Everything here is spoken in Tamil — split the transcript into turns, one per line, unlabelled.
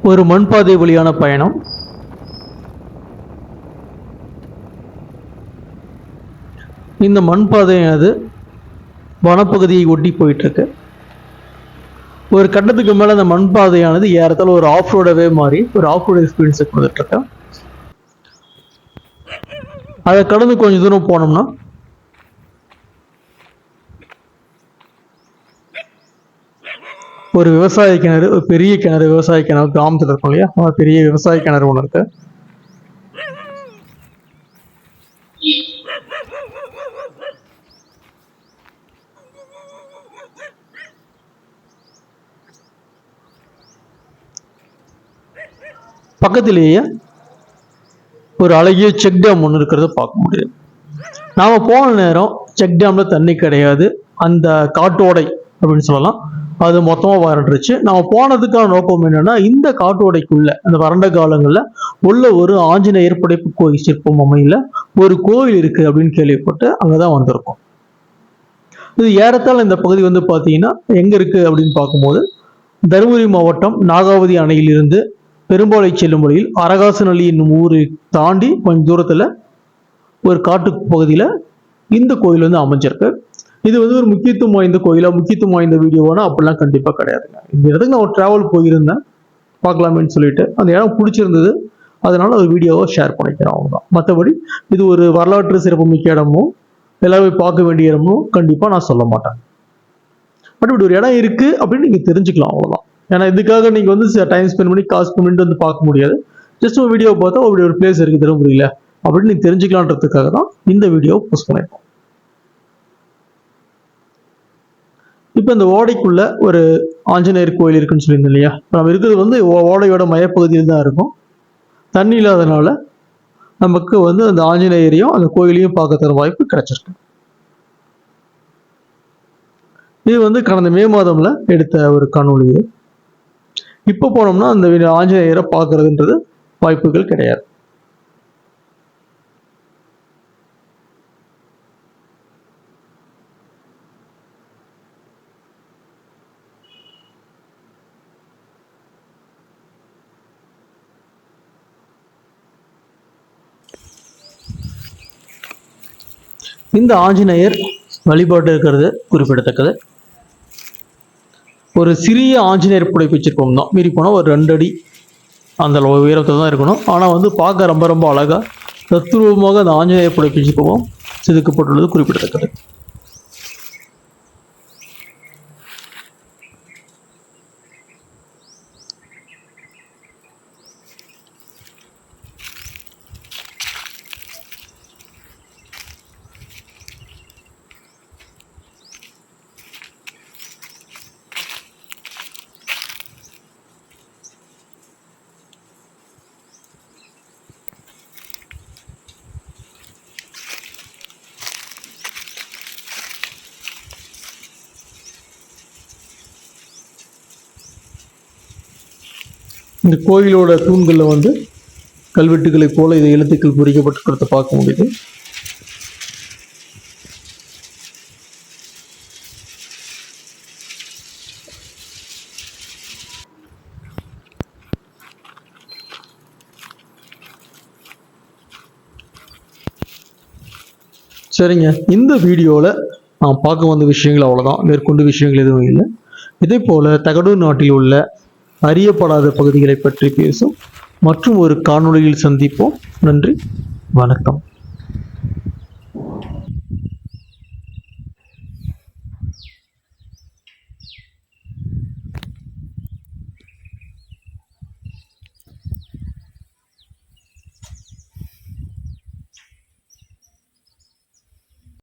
ஒரு மண்பாதை வழியான பயணம். இந்த மண்பாதையானது வனப்பகுதியை ஒட்டி போயிட்டு இருக்கு. ஒரு கட்டத்துக்கு மேல அந்த மண்பாதையானது ஏறத்தாழ ஒரு ஆஃப் ரோடவே மாறி ஒரு ஆஃப் ரோட் எக்ஸ்பீரியன்ஸ் கொடுத்துட்டு இருக்கேன். அதை கடந்து கொஞ்சம் தூரம் போனோம்னா ஒரு விவசாய கிணறு, ஒரு பெரிய கிணறு, விவசாய கிணறு கிராமத்தில் இருக்கும் இல்லையா, பெரிய விவசாய கிணறு ஒன்று இருக்கு. பக்கத்திலேயே ஒரு அழகிய செக் டேம் ஒன்று இருக்கிறத பார்க்க முடியுது. நாம போன நேரம் செக் டேம்ல தண்ணி கிடையாது, அந்த காட்டோடை அப்படின்னு சொல்லலாம், அது மொத்தமாக வறண்டுருச்சு. நம்ம போனதுக்கான நோக்கம் என்னன்னா, இந்த காட்டோடைக்குள்ள அந்த வறண்ட காலங்களில் உள்ள ஒரு ஆஞ்சநேயர் படைப்பு கோயில் சிற்பம் அமையில ஒரு கோயில் இருக்கு அப்படின்னு கேள்விப்பட்டு அங்கதான் வந்திருக்கோம். இது ஏறத்தாழ இந்த பகுதி வந்து பார்த்தீங்கன்னா எங்க இருக்கு அப்படின்னு பார்க்கும்போது, தருமபுரி மாவட்டம் நாகாவதி அணையிலிருந்து பெரும்பாலை செல்லும் வழியில் அரகாசநல்லி என்னும் ஊரை தாண்டி கொஞ்சம் தூரத்துல ஒரு காட்டு பகுதியில இந்த கோயில் வந்து அமைஞ்சிருக்கு. இது வந்து ஒரு முக்கியத்துவம் வாய்ந்த கோயிலா, முக்கியத்துவம் வாய்ந்த வீடியோவானா அப்படிலாம் கண்டிப்பா கிடையாதுங்க. இந்த இடத்துக்கு நான் ஒரு டிராவல் போயிருந்தேன் பார்க்கலாமேன்னு சொல்லிட்டு, அந்த இடம் பிடிச்சிருந்தது, அதனால ஒரு வீடியோவை ஷேர் பண்ணிக்கிறேன், அவ்வளவுதான். மற்றபடி இது ஒரு வரலாற்று சிறப்புமிக்க இடமும் எல்லாமே பார்க்க வேண்டிய இடமும் கண்டிப்பா நான் சொல்ல மாட்டேன். பட் இப்படி ஒரு இடம் இருக்கு அப்படின்னு நீங்க தெரிஞ்சுக்கலாம், அவ்வளவுதான். ஏன்னா இதுக்காக நீங்க வந்து டைம் ஸ்பெண்ட் பண்ணி காசு பண்ணிட்டு வந்து பார்க்க முடியாது. ஜஸ்ட் ஒரு வீடியோ பார்த்தா அப்படி ஒரு பிளேஸ் இருக்கு தருமபுரியில அப்படின்னு நீங்க தெரிஞ்சுக்கலான்றதுக்காக தான் இந்த வீடியோ போஸ்ட் பண்ணிருக்கோம். இப்ப இந்த ஓடைக்குள்ள ஒரு ஆஞ்சநேயர் கோயில் இருக்குன்னு சொல்லியிருந்தோம் இல்லையா, நம்ம இருக்கிறது வந்து ஓடையோட மையப்பகுதியில் தான் இருக்கும். தண்ணி இல்லாதனால நமக்கு வந்து அந்த ஆஞ்சநேயரையும் அந்த கோயிலையும் பார்க்க தர வாய்ப்பு கிடைச்சிருக்கு. இது வந்து கடந்த மே மாதம்ல எடுத்த ஒரு காணொளி. இப்ப போனோம்னா அந்த ஆஞ்சநேயரை பார்க்கறதுன்றது வாய்ப்புகள் கிடையாது. இந்த ஆஞ்சநேயர் வழிபாடு இருக்கிறது குறிப்பிடத்தக்கது. ஒரு சிறிய ஆஞ்சநேயர் புடைப்பு வச்சிருக்கோம் தான், மீறி போனால் ஒரு 2 அடி அந்த உயரத்தில் தான் இருக்கணும். ஆனால் வந்து பார்க்க ரொம்ப ரொம்ப அழகா தத்ரூபமாக அந்த ஆஞ்சநேயர் புடைப்பு வச்சிருக்கோம் செதுக்கப்பட்டுள்ளது குறிப்பிடத்தக்கது. இந்த கோயிலோட தூண்களில் வந்து கல்வெட்டுகளை போல இது எழுத்துக்கள் பொறிக்கப்பட்டிருக்கிறத பார்க்க முடியுது. சரிங்க, இந்த வீடியோவில் நான் பார்க்க வந்த விஷயங்கள் அவ்வளோதான், மேற்கொண்டு விஷயங்கள் எதுவும் இல்லை. இதே போல தகடூர் நாட்டில் உள்ள அறியப்படாத பகுதிகளை பற்றி பேசும் மற்றும் ஒரு காணொளியில் சந்திப்போம். நன்றி, வணக்கம்.